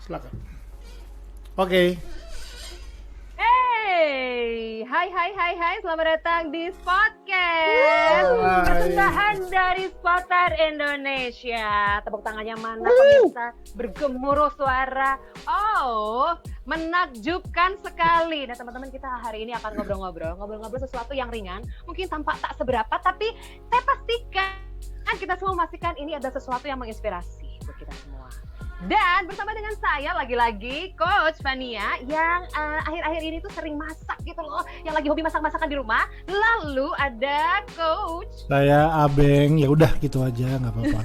Silakan. Oke. Hey, hai, selamat datang di Spotcast, persembahan dari Spotter Indonesia. Tepuk tangannya mana pemirsa, bergemuruh suara. Oh, menakjubkan sekali. Nah teman-teman, kita hari ini akan ngobrol-ngobrol sesuatu yang ringan, mungkin tampak tak seberapa, tapi saya pastikan kita semua memastikan ini adalah sesuatu yang menginspirasi buat kita semua. Dan bersama dengan saya lagi-lagi Coach Fania yang akhir-akhir ini tuh sering masak gitu loh, yang lagi hobi masak-masakan di rumah. Lalu ada Coach. Saya Abeng, ya udah gitu aja, nggak apa-apa.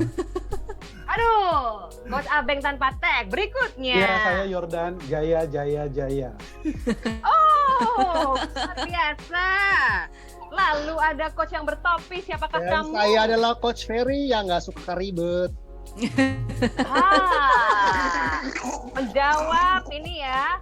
Aduh, Coach Abeng tanpa tag. Berikutnya. Ya, saya Yordan Jaya. Oh, luar biasa. Lalu ada Coach yang bertopi. Siapakah Dan kamu? saya adalah Coach Ferry yang nggak suka ribet. Menjawab ini ya,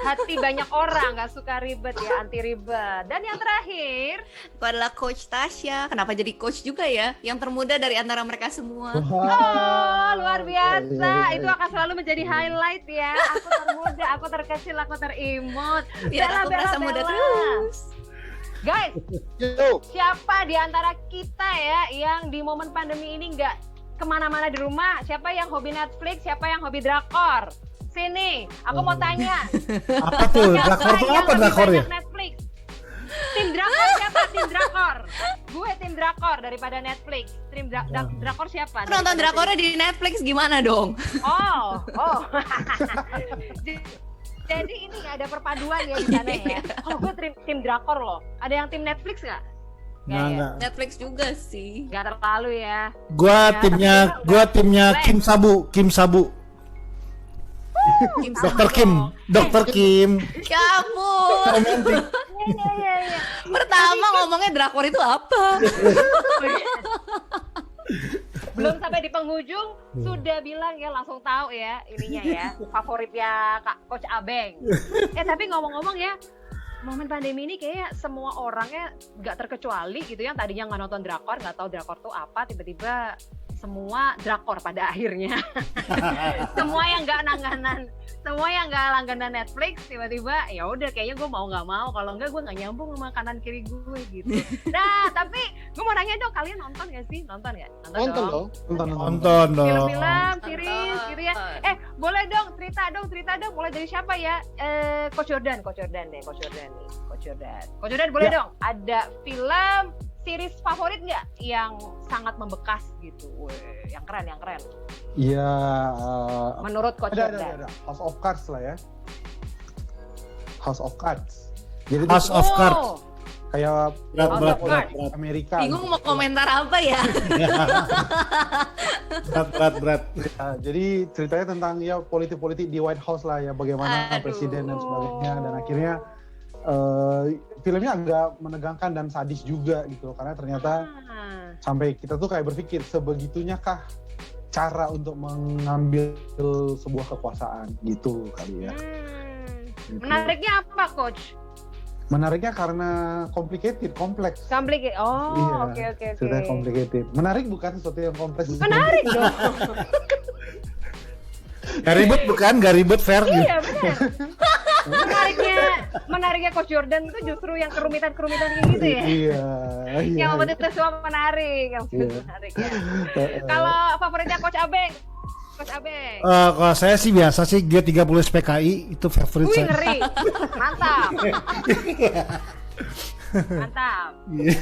hati banyak orang nggak suka ribet ya, anti ribet. Dan yang terakhir, Aku adalah Coach Tasya. Kenapa jadi coach juga ya? Yang termuda dari antara mereka semua. oh luar biasa, itu akan selalu menjadi highlight ya. Aku termuda, aku terkecil, aku terimut. Biar aku merasa muda terus. Guys, Yo, siapa di antara kita ya yang di momen pandemi ini nggak kemana-mana di rumah? Siapa yang hobi Netflix? Siapa yang hobi drakor? Sini, aku mau tanya. Apa tuh? Drakor tuh apa drakor ya? Netflix. Tim drakor siapa? Tim drakor. Gue tim drakor daripada Netflix. Tim drakor siapa? Nonton drakornya di Netflix gimana dong? Oh. Jadi ini ada perpaduan ya di sana ya. Kalau gue tim drakor loh. Ada yang tim Netflix nggak? Nggak. Netflix juga sih. Nggak terlalu ya. Gua timnya Kim Sabu. Dokter Kim. Kamu. Iya. Pertama ngomongnya drakor itu apa? Belum sampai di penghujung sudah bilang ya, langsung tahu ya ininya ya, favoritnya Kak Coach Abeng. Tapi ngomong-ngomong ya, momen pandemi ini kayak semua orangnya nggak terkecuali gitu, yang tadinya nggak nonton drakor, nggak tahu drakor tuh apa, tiba-tiba semua drakor pada akhirnya. Semua yang nggak langganan Netflix tiba-tiba ya udah kayaknya gue mau nggak mau, kalau enggak gue nggak nyambung sama kanan kiri gue gitu. Nah tapi gue mau nanya dong, kalian nonton nggak sih? Nonton dong. Nonton dong. Film-film, series gitu ya. Boleh dong cerita dong. Mulai dari siapa ya? Coach Jordan nih. Coach Jordan boleh dong. Ada film, series favorit nggak yang sangat membekas gitu? Yang keren. Iya. Menurut Coach Jordan. Ada. House of Cards lah ya. House of Cards. Jadi House of Cards. kayak Berat. Amerika. Bingung mau komentar apa ya? Berat. Ya, jadi ceritanya tentang ya politik di White House lah ya, bagaimana Aduh. presiden dan sebagainya, dan akhirnya filmnya agak menegangkan dan sadis juga gitu, karena ternyata sampai kita tuh kayak berpikir sebegitunya kah cara untuk mengambil sebuah kekuasaan gitu kali ya. Gitu. Menariknya apa, Coach? Menariknya karena kompleks. Oh, Iya, oke. Ceritanya complicated. Menarik bukan sesuatu yang kompleks. Menarik dong. Gak ribet fair. Iya, benar. Menariknya Coach Jordan itu justru yang kerumitan kayak gitu ya. Iya. Yang membuat itu semua menarik, menarik ya. Kalau favoritnya Coach Abeng? Kalau saya sih biasa sih, G30 SPKI itu favorit Wih, saya. ngeri. Mantap. Iya.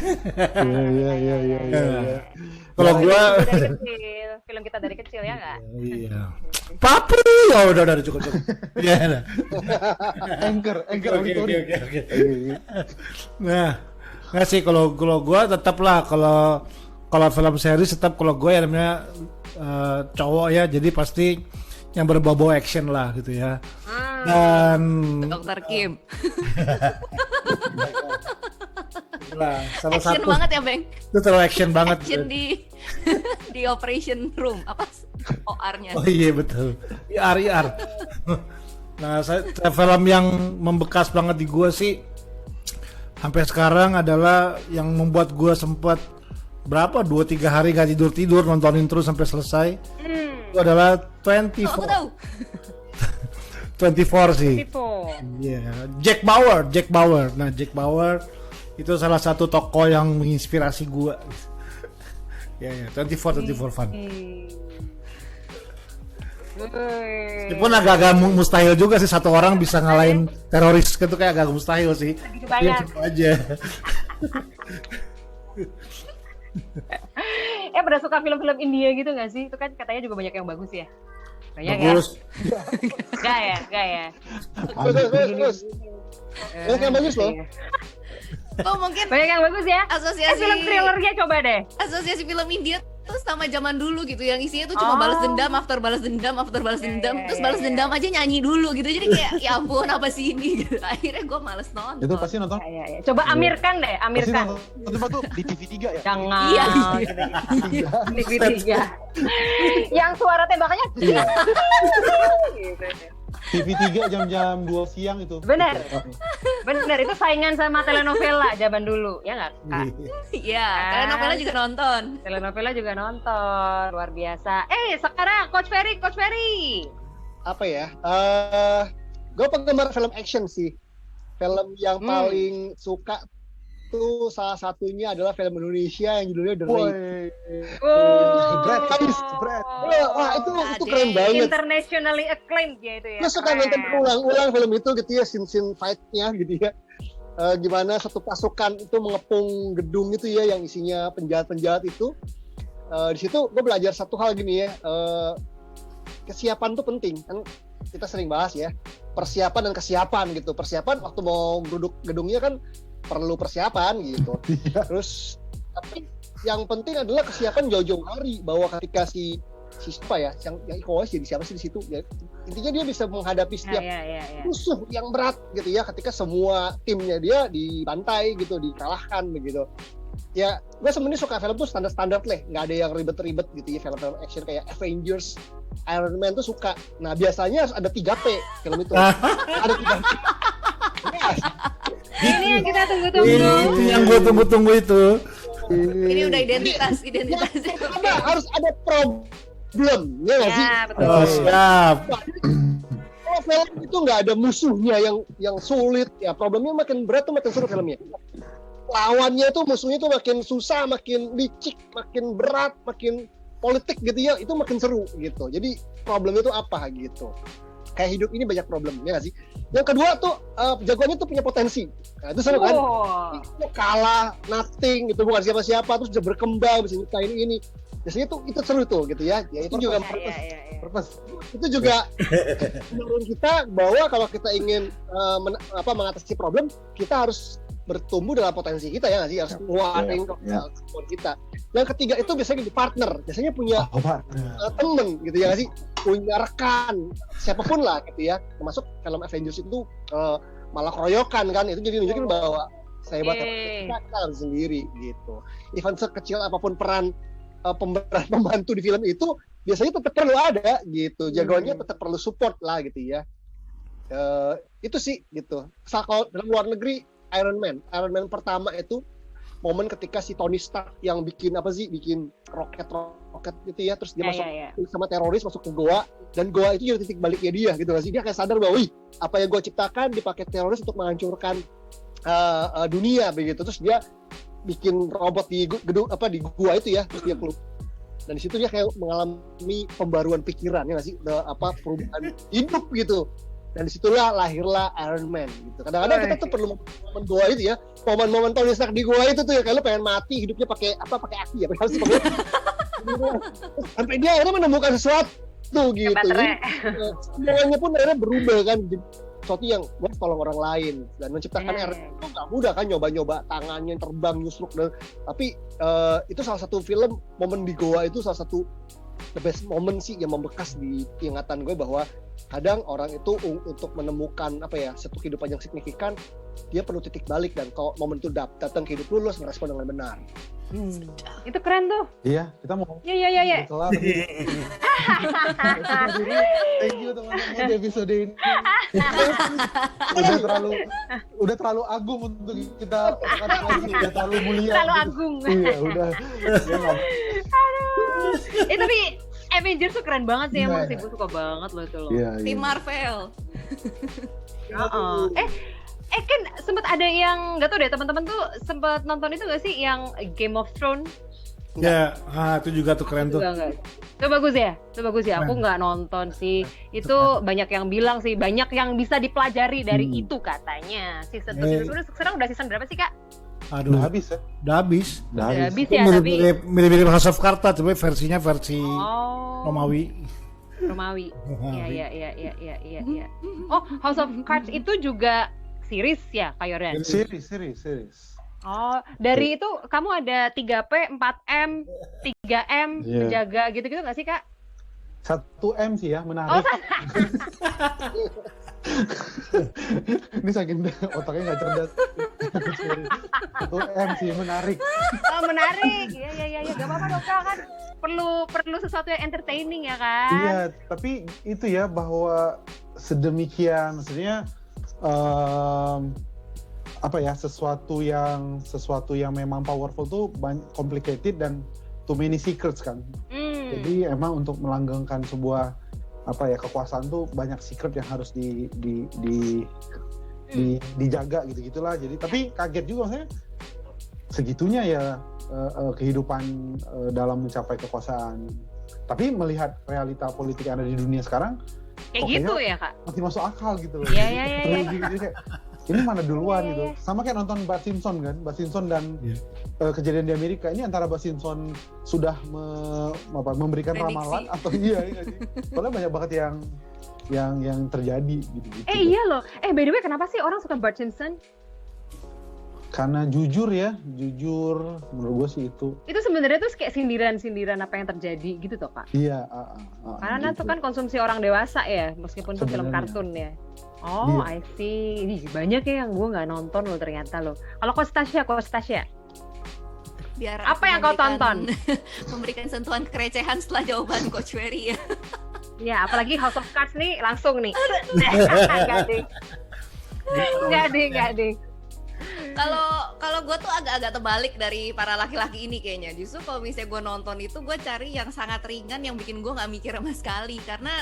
Kalau gua film kita dari kecil ya nggak? iya. Papi, udah cukup. Iya. Anchor. Oke. Nah, nggak sih, kalau gua tetap lah, kalau film series tetap, kalau gue ya namanya cowok ya, jadi pasti yang berbau action lah gitu ya. Dan Dokter Kim. lah, salah Action satu banget ya, Beng. itu terlalu action banget. Action di operation room. Apa OR-nya? Oh iya betul. IR. Nah, film yang membekas banget di gue sih sampai sekarang adalah yang membuat gue sempat 2-3 hari gak tidur nontonin terus sampai selesai. itu adalah Oh, aku tahu. 24 sih. Tipo. Iya, Jack Bauer. Nah, Jack Bauer itu salah satu tokoh yang menginspirasi gua. Ya, 24 fun. Meskipun agak-agak mustahil juga sih satu orang bisa ngalahin teroris, itu kayak agak mustahil sih. Gitu Ya, banyak. gitu aja. Pada suka film-film India gitu nggak sih? Itu kan katanya juga banyak yang bagus ya. Banyak Bagus. ya? Gak ya. Terus. Banyak yang bagus loh. Oh, mungkin Banyak yang bagus ya. asosiasi Film thrillernya coba deh. asosiasi film India tuh sama zaman dulu gitu, yang isinya tuh cuma balas dendam, after balas dendam, terus balas dendam aja nyanyi dulu gitu. Jadi kayak ya ampun apa sih ini gitu. Akhirnya gue males nonton. Itu pasti nonton. Ya. Coba Amir Khan deh, Amir Pasti Khan. nonton tuh di TV3 ya. Jangan. Iya. TV3. Yang suara tembakannya. Gitu. TV3 jam-jam 2 siang itu. Bener itu saingan sama telenovela zaman dulu, ya nggak Kak? Iya, telenovela juga nonton. Telenovela juga nonton, luar biasa. Sekarang Coach Ferry. Apa ya? Gue penggemar film action sih. Film yang paling suka tuh salah satunya adalah film Indonesia yang judulnya The Raid. Brad. Wah, itu keren banget. Internationally acclaimed ya itu ya. Gue suka nonton ulang-ulang film itu gitu ya, scene fight-nya gitu ya. Gimana satu pasukan itu mengepung gedung itu ya yang isinya penjahat-penjahat itu. Di situ gue belajar satu hal gini ya. Kesiapan tuh penting kan, kita sering bahas ya, persiapan dan kesiapan gitu. Persiapan waktu mau duduk gedungnya kan perlu persiapan gitu. Terus tapi yang penting adalah kesiapan jauh-jauh hari, bahwa ketika si siapa ya yang Iko Uwais jadi siapa sih di situ ya, intinya dia bisa menghadapi setiap musuh yang berat gitu ya, ketika semua timnya dia dibantai gitu, dikalahkan begitu. Ya, gue sebenarnya suka film tuh standar-standar lah, nggak ada yang ribet-ribet gitu ya, film-film action kayak Avengers, Iron Man tuh suka. Nah, biasanya harus ada 3P film itu. Ada 3P. Ini yang kita tunggu-tunggu. Itu yang gue tunggu-tunggu itu. Ini udah identitas. Harus ada problem, ya nggak sih? Betul. Oh, siap. Kalau film itu nggak ada musuhnya yang sulit, ya problemnya makin berat tuh makin seru filmnya. Lawannya tuh musuhnya tuh makin susah, makin licik, makin berat, makin politik gitu ya, itu makin seru gitu. Jadi problemnya tuh apa gitu. Kayak hidup ini banyak problem, ya nggak sih? Yang kedua tuh jagoannya tuh punya potensi. Nah, itu seru kan? Itu kalah, nothing gitu, bukan siapa-siapa, terus bisa berkembang, bisa nyiptain ini. Biasanya tuh itu seru tuh gitu ya. Ya itu juga purpose. Itu juga menurut kita bahwa kalau kita ingin mengatasi problem, kita harus bertumbuh dalam potensi kita, ya nggak sih, harus keluarin kemampuan kita. Yang ketiga itu biasanya di partner, biasanya punya temen gitu ya nggak sih, punya rekan siapapun lah gitu ya, termasuk film Avengers itu malah keroyokan kan, itu jadi nunjukin bahwa saya kita harus sendiri gitu. Even sekecil apapun peran pembantu di film itu, biasanya tetap perlu ada gitu, jagoannya tetap perlu support lah gitu ya. Itu sih gitu. Kalau dalam luar negeri, Iron Man pertama itu momen ketika si Tony Stark yang bikin roket gitu ya, terus dia masuk sama teroris, masuk ke goa, dan goa itu jadi titik baliknya dia gitu kan sih, dia kayak sadar bahwa apa yang gue ciptakan dipakai teroris untuk menghancurkan dunia begitu, terus dia bikin robot di gedung di gua itu ya, terus dia keluar, dan di situ dia kayak mengalami pembaruan pikiran, ya nggak sih, perubahan hidup gitu. Dan disitulah lahirlah Iron Man gitu. Kadang-kadang kita tuh perlu momen goa itu ya, momen-momen Tony Stark di goa itu tuh ya, kalau pengen mati hidupnya pakai aki ya, sampai dia akhirnya menemukan sesuatu gitu. Semuanya pun akhirnya berubah kan, sesuatu yang buat tolong orang lain, dan menciptakan Iron Man itu nggak mudah kan, nyoba-nyoba tangannya terbang nyusruk, tapi itu salah satu film, momen di goa itu salah satu the best moment sih yang membekas di ingatan gue, bahwa kadang orang itu untuk menemukan satu kehidupan yang signifikan, dia perlu titik balik, dan kalau momen itu datang ke hidup lu harus merespon dengan benar. Itu keren tuh. Iya, kita mau. Iya. Kelar. Thank you teman-teman di episode ini. Udah terlalu agung untuk kita katakan lagi, udah terlalu mulia. Terlalu agung. Iya, udah. Tapi Avengers tuh keren banget sih emang Iya. sih, gue suka banget loh itu loh. Iya, Tim iya. Marvel. Heeh. Kan sempet ada yang nggak tau deh teman-teman tuh sempet nonton itu nggak sih yang Game of Thrones? Ya, itu juga tuh keren tuh. Enggak. Itu bagus ya? Itu bagus ya? Aku nggak nonton sih. Itu banyak yang bilang sih, banyak yang bisa dipelajari dari itu katanya. Season 2, sekarang udah season berapa sih Kak? Aduh, Udah habis ya? udah habis. Udah Udah habis. habis Itu ya, tapi mirip-mirip House of Cards, tapi versinya versi oh, Romawi. Romawi. Iya. Oh, House of Cards itu juga series ya, Kak Yordan? Series. Oh, dari itu kamu ada 3P, 4M, 3M, Iya. menjaga gitu-gitu nggak sih Kak? 1M sih ya, Oh, menarik. Ini saking otaknya nggak cerdas. 1M sih, menarik. oh menarik. Iya. Gak apa-apa dong Kak, kan perlu sesuatu yang entertaining ya kan? Iya, tapi itu ya bahwa sedemikian, maksudnya apa ya, sesuatu yang memang powerful tuh complicated dan too many secrets kan. Jadi emang untuk melanggengkan sebuah apa ya kekuasaan tuh banyak secret yang harus dijaga gitu-gitulah. Jadi tapi kaget juga maksudnya segitunya ya kehidupan dalam mencapai kekuasaan. Tapi melihat realita politik yang ada di dunia sekarang Kayak Pokoknya gitu ya Kak? masih masuk akal gitu loh. Iya. Jadi kayak, ini mana duluan Iya. gitu. Sama kayak nonton Bart Simpson kan, Bart Simpson dan Iya. kejadian di Amerika. Ini antara Bart Simpson sudah memberikan Prediksi. ramalan atau iya sih. Soalnya banyak banget yang terjadi gitu. Iya loh. By the way, kenapa sih orang suka Bart Simpson? Karena jujur menurut gue sih itu. Itu sebenarnya tuh kayak sindiran-sindiran apa yang terjadi gitu toh Kak? Iya. Karena gitu. itu kan konsumsi orang dewasa ya, meskipun itu film Sebenarnya. kartun ya. Oh, Iya. I see. Ih, banyak ya yang gue nggak nonton loh ternyata loh. Kalau Kostasya. Biar Apa aku yang kau memberikan- memberikan sentuhan kerecehan setelah jawaban Coach Ferry ya. Ya, apalagi House of Cards nih langsung nih. Enggak deh. Kalau gue tuh agak-agak terbalik dari para laki-laki ini kayaknya. Justru kalau misalnya gue nonton itu gue cari yang sangat ringan yang bikin gue nggak mikir sama sekali. Karena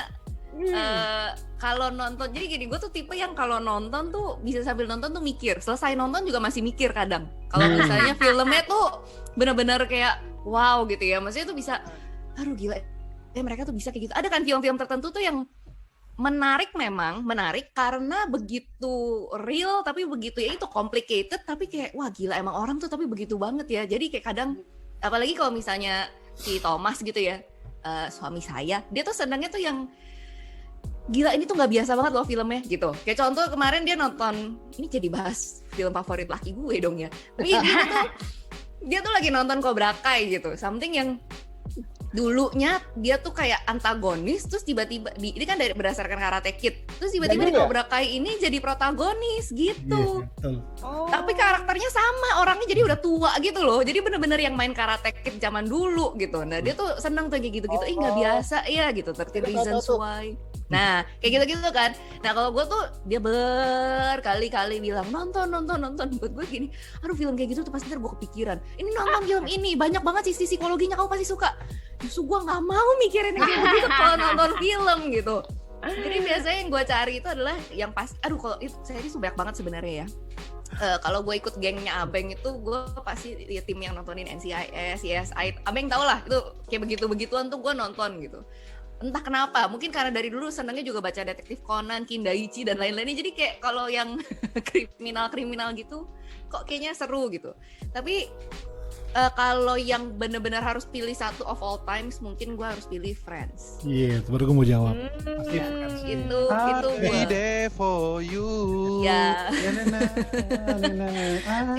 kalau nonton, jadi gini, gue tuh tipe yang kalau nonton tuh bisa sambil nonton tuh mikir. Selesai nonton juga masih mikir kadang. Kalau misalnya filmnya tuh bener-bener kayak wow gitu ya. Maksudnya tuh bisa, aduh gila, mereka tuh bisa kayak gitu. Ada kan film-film tertentu tuh yang menarik, memang menarik karena begitu real tapi begitu ya itu complicated, tapi kayak wah gila emang orang tuh tapi begitu banget ya. Jadi kayak kadang apalagi kalau misalnya si Thomas gitu ya, suami saya, dia tuh senangnya tuh yang gila ini tuh nggak biasa banget loh filmnya gitu. Kayak contoh kemarin dia nonton, ini jadi bahas film favorit laki gue dong ya. Tapi dia tuh lagi nonton Cobra Kai gitu, something yang dulunya dia tuh kayak antagonis, terus tiba-tiba ini kan berdasarkan Karate Kid, terus tiba-tiba di Cobra Kai ini jadi protagonis gitu. Iya, betul. Tapi karakternya sama, orangnya jadi udah tua gitu loh. Jadi bener-bener yang main Karate Kid zaman dulu gitu. Nah dia tuh seneng tuh kayak gitu-gitu. Nggak biasa ya gitu, 13 Reasons Why. Nah kayak gitu-gitu kan. Nah kalau gue tuh dia berkali-kali bilang nonton. Buat gue gini, aduh film kayak gitu tuh pasti ntar gue kepikiran. Ini nonton film ini, banyak banget sisi psikologinya, kamu pasti suka. Justru gue nggak mau mikirin yang kayak begitu kalau nonton film gitu. Jadi biasanya yang gue cari itu adalah yang pas, aduh kalau itu series banyak banget sebenarnya ya. Kalau gue ikut gengnya Abeng itu gue pasti ya tim yang nontonin NCIS, CSI, Abeng tau lah itu kayak begitu-begituan tuh gue nonton gitu. Entah kenapa, mungkin karena dari dulu senangnya juga baca detektif Conan, Kindaichi dan lain-lainnya. Jadi kayak kalau yang kriminal gitu kok kayaknya seru gitu. Tapi kalau yang benar-benar harus pilih satu of all times, mungkin gue harus pilih Friends. Iya, itu baru gue mau jawab. Itu Be gue. there for you. Ya.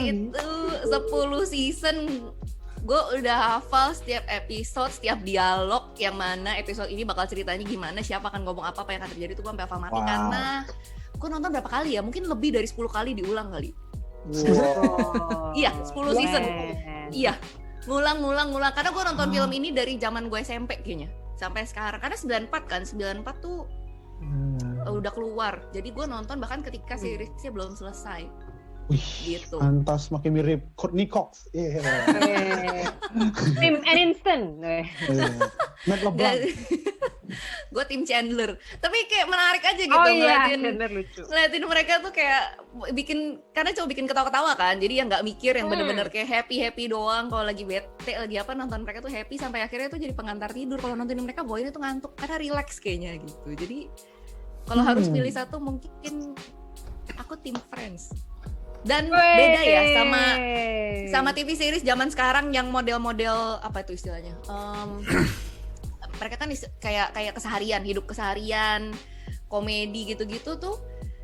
Itu Itu 10 season gue udah hafal setiap episode, setiap dialog, yang mana episode ini bakal ceritanya gimana, siapa akan ngomong apa yang akan terjadi, itu gue sampai hafal mati. Wow. Karena gue nonton berapa kali ya, mungkin lebih dari 10 kali diulang kali. Iya, 10 season. Iya, ngulang. Karena gue nonton film ini dari zaman gue SMP kayaknya sampai sekarang. Karena 94 kan, 94 tuh udah keluar. Jadi gue nonton bahkan ketika seriesnya belum selesai. Gitu. Pantas makin mirip Courtney Cox. Iya. Tim Aniston. Matt LeBlanc. Gue tim Chandler. Tapi kayak menarik aja gitu Oh iya, ngeliatin bener lucu. ngeliatin mereka tuh kayak karena cuma bikin ketawa-ketawa kan, jadi yang nggak mikir, yang bener-bener kayak happy doang. Kalau lagi bete, lagi apa, nonton mereka tuh happy sampai akhirnya tuh jadi pengantar tidur. Kalau nontonin mereka bawainnya tuh ngantuk karena relax kayaknya gitu. Jadi kalau harus pilih satu mungkin aku tim Friends. Dan beda ya sama TV series zaman sekarang yang model-model apa itu istilahnya? Mereka kan kayak keseharian, hidup keseharian, komedi gitu-gitu tuh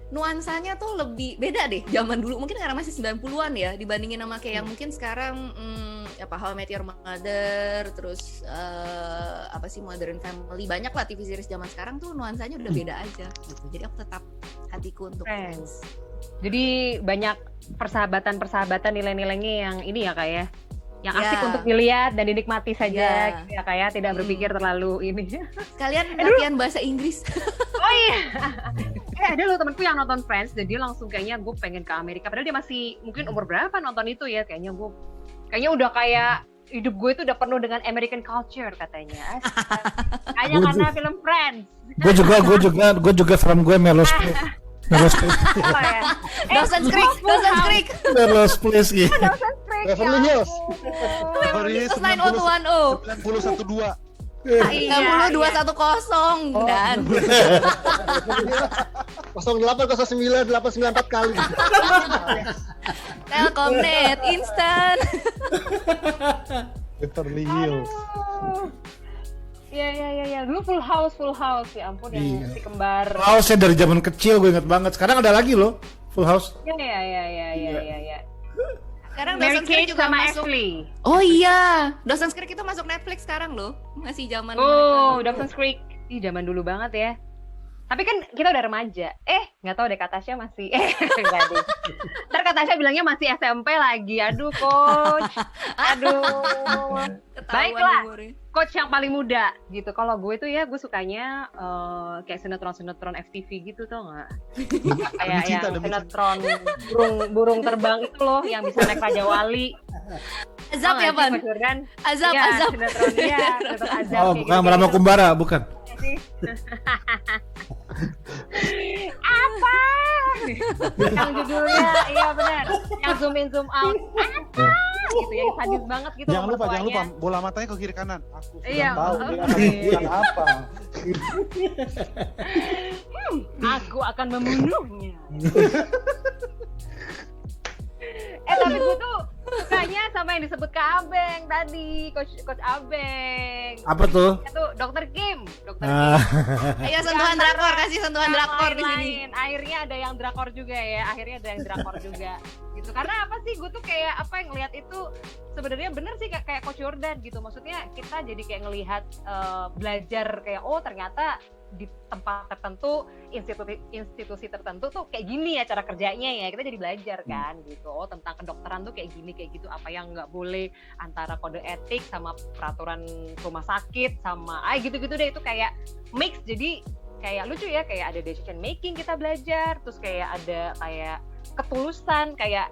nuansanya tuh lebih beda deh zaman dulu. Mungkin karena masih 90-an ya dibandingin sama kayak yang mungkin sekarang apa How I Met Your Mother, terus apa sih Modern Family. Banyak lah TV series zaman sekarang tuh nuansanya udah beda aja gitu. Jadi aku tetap hatiku untuk Friends. Jadi banyak persahabatan nilai-nilainya yang ini ya Kak ya. Yang Ya. asik untuk dilihat dan dinikmati saja Ya. gitu ya Kak ya, tidak berpikir terlalu ini. Kalian latihan bahasa Inggris? Oh iya. Ada loh temanku yang nonton Friends dan dia langsung kayaknya gue pengen ke Amerika. Padahal dia masih mungkin umur berapa nonton itu ya. Kayaknya udah kayak hidup gue itu udah penuh dengan American culture katanya. Hanya karena film Friends. Gue juga film gue Melrose Place. Melrose Place. Apa ya? Dawson's Creek. Melrose Place gitu. Dawson's Creek. Beverly Hills. Beverly Hills 90210. 9012. Iya. 90210 dan 0809 894 kali. Telkomnet instan. Beverly Hills. Iya. Dulu Full House. Ya ampun yang si kembar. House dari zaman kecil gue inget banget. Sekarang ada lagi loh Full House. Iya. Sekarang Mary Dawson's Creek Kate juga sama masuk. Ashley. Oh iya, Dawson's Creek itu masuk Netflix sekarang loh. Masih zaman Oh, mereka. Dawson's Creek. Ih, zaman dulu banget ya. Tapi kan kita udah remaja. Nggak tahu deh Kak Tasya masih. Nggak deh. Ntar Kak Tasya bilangnya masih SMP lagi. Aduh, coach. Aduh. Ketahuan Baiklah. umurnya. Coach yang paling muda gitu. Kalau gue tuh ya gue sukanya kayak sinetron FTV gitu tau nggak? Kayak cinta, yang demi sinetron burung terbang itu loh yang bisa naik Raja Wali. Azab ya, Pan? Kan? Azab. Sinetron Azab. Oh, kayak bukan gitu. Rama Kumbara, bukan. Apa? Yang judulnya iya benar. Yang zoom in zoom out. Apa? Gitu yang sadis banget gitu. Jangan lupa mertuanya. bola matanya ke kiri kanan. Aku sudah Iya, tahu oke. dia akan melakukan apa. Aku akan membunuhnya. Tapi gue tuh sukanya sama yang disebut Kak Abeng tadi, Coach Abeng. Apa tuh? Itu Dr. Kim. Ayo sentuhan drakor, kasih sentuhan drakor di sini. Akhirnya ada yang drakor juga ya. Gitu. Karena apa sih? Gue tuh kayak apa yang ngelihat itu sebenarnya bener sih kayak Coach Jordan gitu. Maksudnya kita jadi kayak ngelihat belajar kayak ternyata di tempat tertentu, institusi tertentu tuh kayak gini ya cara kerjanya ya. Kita jadi belajar kan gitu. Tentang kedokteran tuh kayak gini kayak gitu, apa yang nggak boleh antara kode etik sama peraturan rumah sakit sama gitu-gitu deh. Itu kayak mix, jadi kayak lucu ya, kayak ada decision making kita belajar, terus kayak ada kayak ketulusan, kayak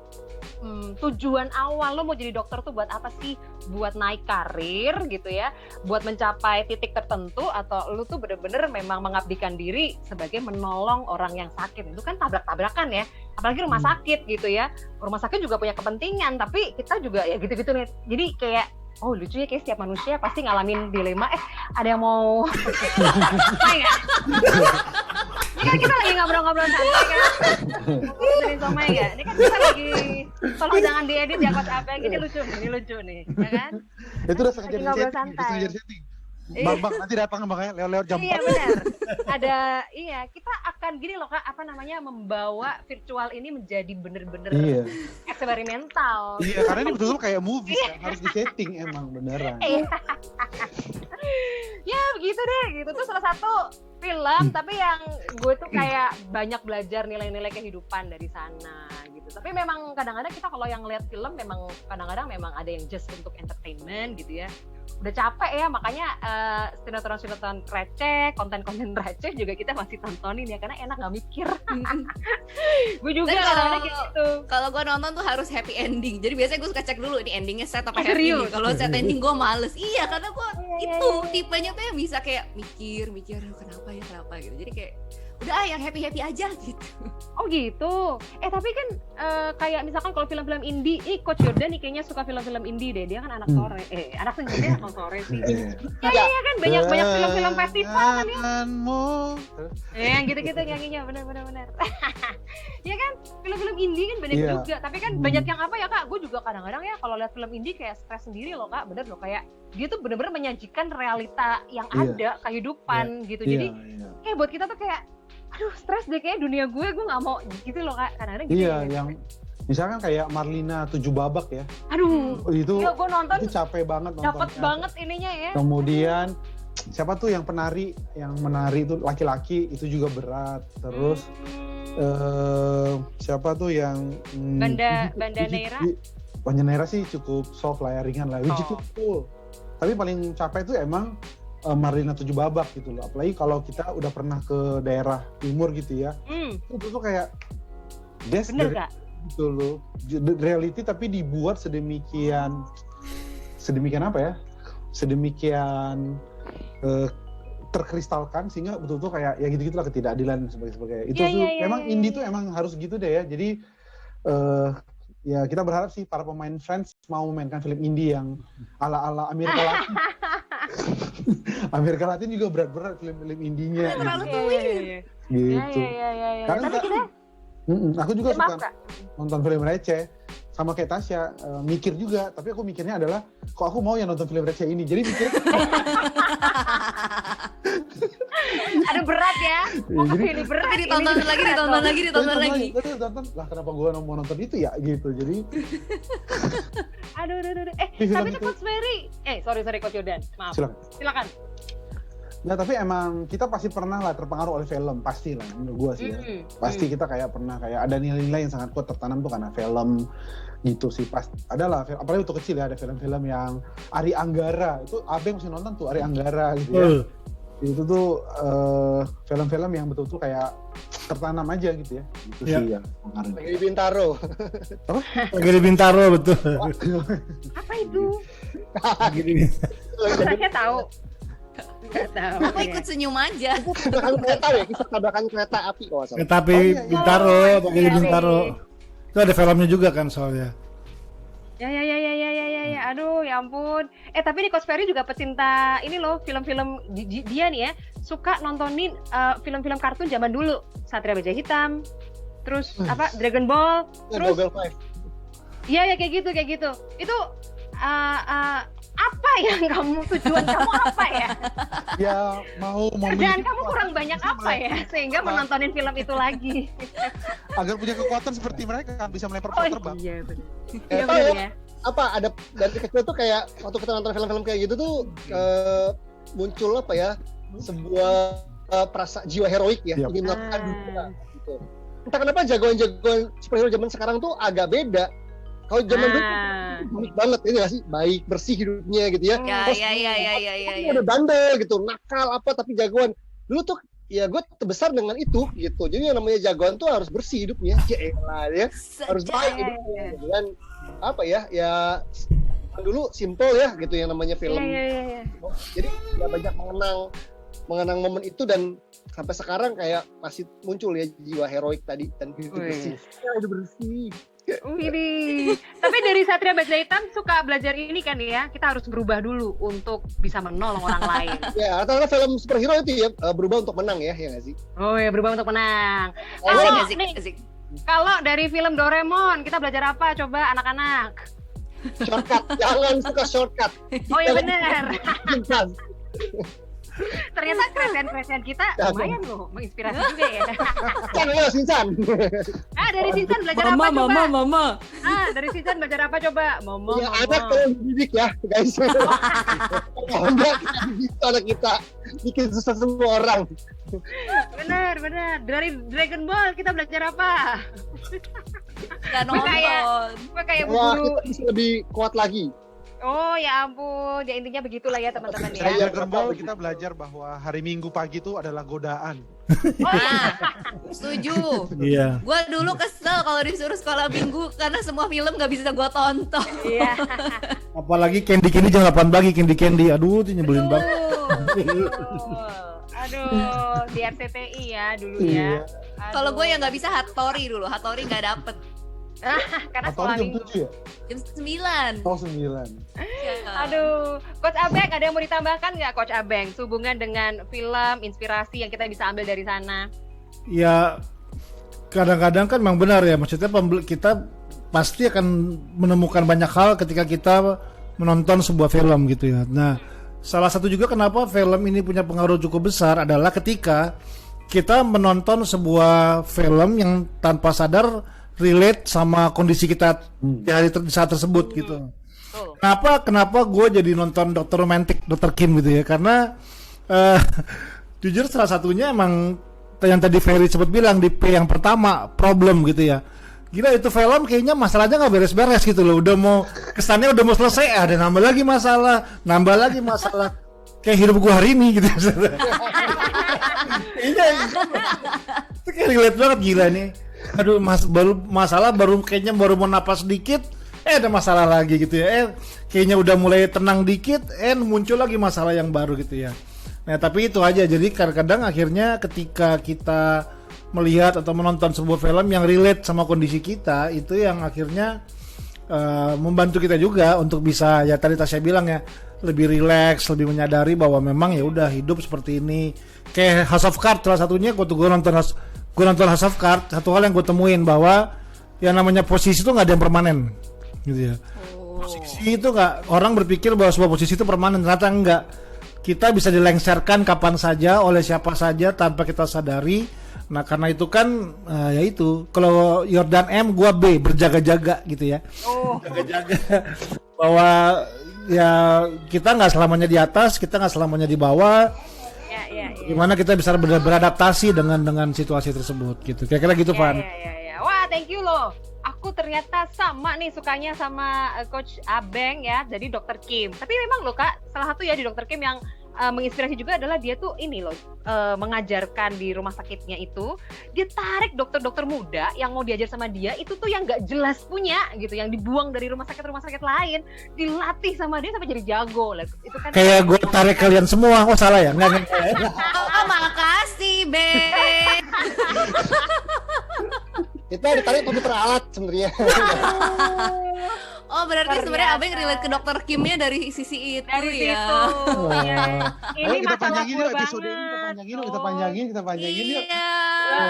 tujuan awal lo mau jadi dokter tuh buat apa sih? Buat naik karir gitu ya, buat mencapai titik tertentu, atau lo tuh bener-bener memang mengabdikan diri sebagai menolong orang yang sakit. Itu kan tabrak-tabrakan ya, apalagi rumah sakit gitu ya. Rumah sakit juga punya kepentingan, tapi kita juga ya gitu-gitu nih. Jadi kayak lucu ya, kayak setiap manusia pasti ngalamin dilema. Ada yang mau ini kan kita lagi ngobrol-ngobrol santai kan, ngobrolin somai ya. Ini kan kita lagi, tolong jangan diedit ya Coach Abeng. Ini lucu nih, ya kan? Itu udah sengaja Lagi ngobrol di-setting, santai. Bang, nanti datang Bang ya, lewat jam 4. Iya benar. Kita akan gini loh Kak, membawa virtual ini menjadi bener-bener eksperimental. Iya, karena ini betul-betul kayak movies kan, harus di-setting emang beneran. Ya begitu deh, gitu tuh salah satu film, tapi yang gue tuh kayak banyak belajar nilai-nilai kehidupan dari sana gitu. Tapi memang kadang-kadang kita kalau yang ngeliat film memang kadang-kadang memang ada yang just untuk entertainment gitu ya. udah capek ya, makanya sinetron-sinetron receh, konten-konten receh juga kita masih tontonin ya, karena enak nggak mikir. Gue juga Dan kadang-kadang kayak gitu. kalau gue nonton tuh harus happy ending. Jadi biasanya gue suka cek dulu ini endingnya set apa Oh, happy serius? nih. Kalau set ending gue males. Iya, karena gue Iya, itu iya. tipenya tuh yang bisa kayak mikir, aduh kenapa gitu. Jadi kayak udah yang happy aja gitu. Oh gitu. Tapi kan kayak misalkan kalau film-film indie, Coach Jordan nih kayaknya suka film-film indie deh. Dia kan anak sore. Anak senja anak sore sih. Ya kan banyak film-film festival kan ya. Denganmu. Yang gitu-gitu nyanyinya benar. Ya kan film-film indie kan banyak Iya. juga. Tapi kan banyak yang apa ya Kak? Gue juga kadang-kadang ya kalau lihat film indie kayak stres sendiri loh Kak. Bener loh, kayak dia tuh bener-bener menyajikan realita yang ada, kehidupan gitu. Jadi kayak buat kita tuh kayak aduh stres deh kayak dunia gue nggak mau gitu loh Kak, kadang-kadang gitu Iya, ya. yang misalkan kayak Marlina 7 babak ya. Aduh, Itu gila gue nonton itu capek banget nontonnya. dapet banget ininya ya. Kemudian siapa tuh yang menari itu laki-laki itu juga berat. Terus siapa tuh yang Banda Neira. Banda Neira sih cukup soft lah ya, ringan lah. Wiji tuh full. Tapi paling capek itu emang Marlina 7 babak gitu loh. Apalagi kalau kita udah pernah ke daerah timur gitu ya. Itu tuh kayak Bener gak? gitu loh. Reality tapi dibuat sedemikian apa ya? Sedemikian terkristalkan sehingga betul-betul kayak ya gitu-gitu lah, ketidakadilan dan sebagainya. Itu tuh memang indie tuh emang harus gitu deh ya. Jadi ya kita berharap sih para pemain Friends mau memainkan film indie yang ala-ala Amerika Latin. Amerika Latin juga berat-berat film-film indinya. Terlalu gitu. Gitu. Ya. Karena Tapi kita aku juga maaf, suka Kak. nonton film receh. Sama kayak Tasya, mikir juga. Tapi aku mikirnya adalah, kok aku mau ya nonton film receh ini. Jadi mikir, ada berat ya. Mau Jadi- ini berat. Tapi ini ditonton berat lagi. Terus tonton, lah kenapa gue mau nonton itu ya gitu. Jadi Aduh. Di film Tapi tuh itu- Coach Ferry. Sorry Coach Jordan. Maaf. Silakan. nah tapi emang kita pasti pernah lah terpengaruh oleh film, pasti lah menurut gue sih ya. Pasti kita kayak pernah kayak ada nilai-nilai yang sangat kuat tertanam tuh karena film gitu sih. Adalah apalagi waktu kecil ya, ada film-film yang Ari Anggara itu Abeng masih nonton tuh, Ari Anggara gitu ya. Itu tuh film-film yang betul-betul kayak tertanam aja gitu ya. Itu Ya. sih yang pengaruh. Lagi di Bintaro. Lagi di Bintaro betul. Apa itu? Lagi di Saya tahu. Nggak tahu. Aku ikut senyum aja. Tabrakan kereta ya, kisah tabrakan kereta api kalau nggak salah. Kereta api Oh, iya. Bintaro, lagi di Iya, Bintaro. iya. Itu ada filmnya juga kan soalnya. Ya. Aduh, ya ampun. Tapi nih Coach Ferry juga pecinta ini loh, film-film dia nih ya, suka nontonin film-film kartun zaman dulu. Satria Baja Hitam, terus apa Dragon Ball, terus Google Five. iya ya kayak gitu. Itu apa yang tujuan kamu apa ya? Ya mau Kerjaan kamu kurang banyak apa ya sehingga menontonin film itu lagi? agar punya kekuatan seperti mereka kan bisa melempar pesawat terbang. Iya benar. Eh, Iya tahu benar ya? ya. Apa ada dari kecil tuh kayak waktu kita nonton film-film kayak gitu tuh muncul apa ya, sebuah perasa jiwa heroik ya, Yap. ingin melakukan dunia gitu. Entah kenapa jagoan-jagoan superhero zaman sekarang tuh agak beda. Kalau zaman dulu baik banget ini nggak sih, baik bersih hidupnya gitu ya. Ya. Ada bandel gitu, nakal apa tapi jagoan. Dulu tuh ya gue terbesar dengan itu gitu. Jadi yang namanya jagoan tuh harus bersih hidupnya. Ya harus baik hidupnya. Dan apa ya dulu simple ya gitu yang namanya film. Iya. Jadi ya banyak mengenang momen itu dan sampai sekarang kayak masih muncul ya jiwa heroik tadi dan hidup bersih. Ya, hidup bersih. Widih. Tapi dari Satria Baja Hitam suka belajar ini kan ya, kita harus berubah dulu untuk bisa menolong orang lain. Ya rata-rata film superhero itu ya berubah untuk menang ya nggak sih? Oh ya, berubah untuk menang. Asik. Kalau dari film Doraemon kita belajar apa coba anak-anak? Shortcut, jangan suka shortcut. Oh iya benar. Pintas. Ternyata kreasian kita lumayan loh, menginspirasi juga ya. Sinsan. Dari Sinsan belajar apa coba? Mama. Dari Sinsan belajar apa coba? Mama. Ya anak kalau dididik ya guys. Kalau enggak kita didik anak kita bikin susah semua orang. Benar. Dari Dragon Ball kita belajar apa? Gak nonton. Gue kayak Wah guru. kita bisa lebih kuat lagi. Oh ya ampun, ya intinya begitulah ya teman-teman ya. Saya Dragon Ball kita belajar bahwa hari Minggu pagi itu adalah godaan. Nah, setuju. Iya. Gue dulu kesel kalau disuruh sekolah minggu karena semua film gak bisa gue tonton. Iya. Apalagi Candy jam 8 pagi Candy. Aduh, itu nyebelin banget. Aduh, di RCTI ya dulu Iya. ya. Kalau gue yang nggak bisa Hattori dulu, Hattori nggak dapet. Karena Atau sekolah jam minggu. 7 ya? Jam 9. Oh 9. Aduh, Coach Abeng ada yang mau ditambahkan nggak Coach Abeng sehubungan dengan film, inspirasi yang kita bisa ambil dari sana? Ya kadang-kadang kan memang benar ya, maksudnya kita pasti akan menemukan banyak hal ketika kita menonton sebuah film gitu ya. Nah, salah satu juga kenapa film ini punya pengaruh cukup besar adalah ketika kita menonton sebuah film yang tanpa sadar relate sama kondisi kita di saat tersebut gitu. Kenapa gue jadi nonton Dr. Kim gitu ya? Karena jujur salah satunya emang yang tadi Ferry sempat bilang di P yang pertama, problem gitu ya. Gila itu film kayaknya masalahnya nggak beres-beres gitu loh. Udah mau kesannya udah mau selesai, ada nambah lagi masalah. Kayak hidup gue hari ini gitu. Kayaknya itu kayak relate banget, gila nih. Aduh, kayaknya baru mau napas sedikit, ada masalah lagi gitu ya. Kayaknya udah mulai tenang dikit, muncul lagi masalah yang baru gitu ya. Nah, tapi itu aja. Jadi kadang-kadang akhirnya ketika kita melihat atau menonton sebuah film yang relate sama kondisi kita, itu yang akhirnya membantu kita juga untuk bisa, ya tadi Tasya bilang ya, lebih rileks, lebih menyadari bahwa memang ya udah hidup seperti ini. Kayak House of Cards salah satunya, gue nonton House of Cards, satu hal yang gue temuin bahwa yang namanya posisi itu nggak ada yang permanen gitu ya. Posisi itu nggak, orang berpikir bahwa sebuah posisi itu permanen, ternyata enggak. Kita bisa dilengsarkan kapan saja oleh siapa saja tanpa kita sadari. Nah karena itu kan ya itu, kalau Jordan M gua B, berjaga-jaga gitu ya. Berjaga-jaga bahwa ya kita nggak selamanya di atas, kita nggak selamanya di bawah. Ya. Gimana kita bisa beradaptasi dengan situasi tersebut gitu. Kira-kira gitu, Van. Ya. Wah, thank you loh. Aku ternyata sama nih sukanya sama Coach Abeng ya, jadi Dr. Kim. Tapi memang loh Kak, salah satu ya di Dr. Kim yang menginspirasi juga adalah dia tuh ini loh, mengajarkan di rumah sakitnya itu, dia tarik dokter-dokter muda yang mau diajar sama dia itu tuh yang nggak jelas punya gitu, yang dibuang dari rumah sakit lain, dilatih sama dia sampai jadi jago. Itu kan kayak gue tarik kalian semua. Oh salah ya? Enggak. Oh, makasih, Ben. Kita ditarik tapi teralat sebenarnya. Oh, berarti sebenarnya Abeng relate ke Dr. Kimnya dari sisi itu dari ya. situ. Ya. Ini Ayo kita masalah panjangin gue yuk episode ini, banget. kita panjangin yuk. Iya.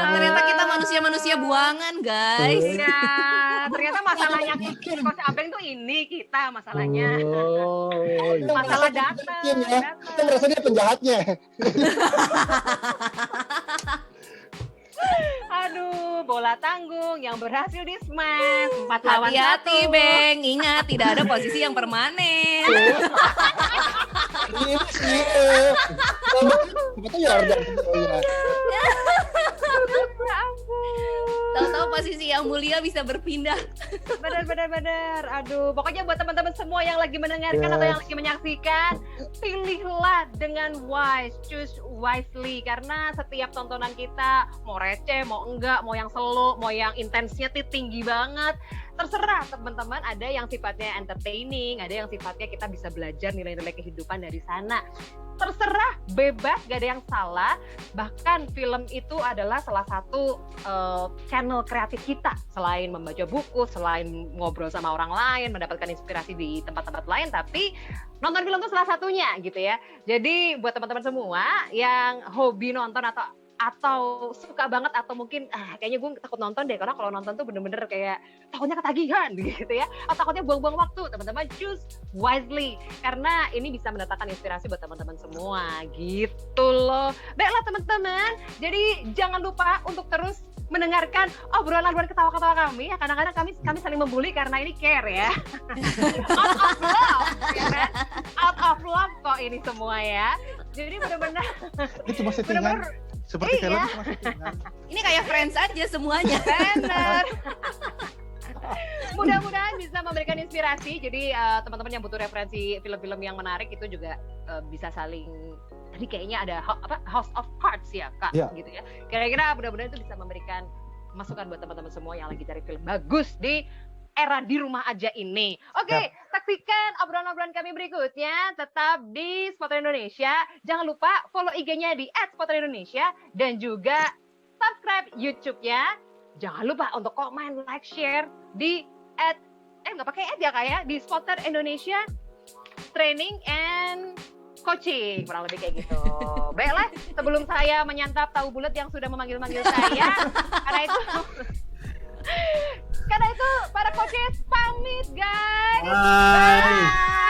Ternyata kita manusia-manusia buangan, guys. Iya, ternyata masalahnya Coach Abeng tuh ini kita masalahnya. Kita Masalah merasa data. Kim ya. Kita merasa dia penjahatnya. Aduh, bola tanggung yang berhasil di smash 4 lawan 1. Hati-hati, Beng. Ingat, tidak ada posisi yang permanen. Ini sih. Betul ya Ardan. Ya ampun. Tahu-tahu posisi yang mulia bisa berpindah. Benar. Aduh, pokoknya buat teman-teman semua yang lagi mendengarkan atau yang lagi menyaksikan, pilihlah dengan wise, choose wisely, karena setiap tontonan kita mau receh, mau enggak, mau yang slow, mau yang intensnya tinggi banget, terserah teman-teman. Ada yang sifatnya entertaining, ada yang sifatnya kita bisa belajar nilai-nilai kehidupan dari sana. Terserah, bebas, gak ada yang salah. Bahkan film itu adalah salah satu channel kreatif kita. Selain membaca buku, selain ngobrol sama orang lain, mendapatkan inspirasi di tempat-tempat lain, tapi nonton film itu salah satunya gitu ya. Jadi buat teman-teman semua yang hobi nonton atau suka banget, atau mungkin kayaknya gue takut nonton deh, karena kalau nonton tuh bener-bener kayak takutnya ketagihan gitu ya, atau takutnya buang-buang waktu. Teman-teman choose wisely, karena ini bisa mendatangkan inspirasi buat teman-teman semua gitu loh. Baiklah teman-teman, jadi jangan lupa untuk terus mendengarkan obrolan-obrolan ketawa-ketawa kami ya. Kadang-kadang kami saling membuli karena ini care ya. Out of love ya kan? Out of love kok ini semua ya. Jadi benar-benar Itu cuma settingan. Seperti film itu cuma settingan. Ini kayak Friends aja semuanya. benar. Mudah-mudahan bisa memberikan inspirasi. Jadi teman-teman yang butuh referensi film-film yang menarik itu juga bisa saling. Tadi kayaknya ada House of Cards ya Kak, gitu ya. Kira-kira mudah-mudahan itu bisa memberikan masukan buat teman-teman semua yang lagi cari film bagus di era di rumah aja ini. Oke, saksikan obrolan-obrolan kami berikutnya tetap di Spotter Indonesia. Jangan lupa follow IG-nya di @spotterindonesia dan juga subscribe YouTube-nya. Jangan lupa untuk komen, like, share di nggak pakai ya kayak di Spotter Indonesia Training and Coaching, kurang lebih kayak gitu. Baiklah, sebelum saya menyantap tahu bulat yang sudah memanggil-manggil saya, karena itu para coaches pamit guys. Bye. Bye.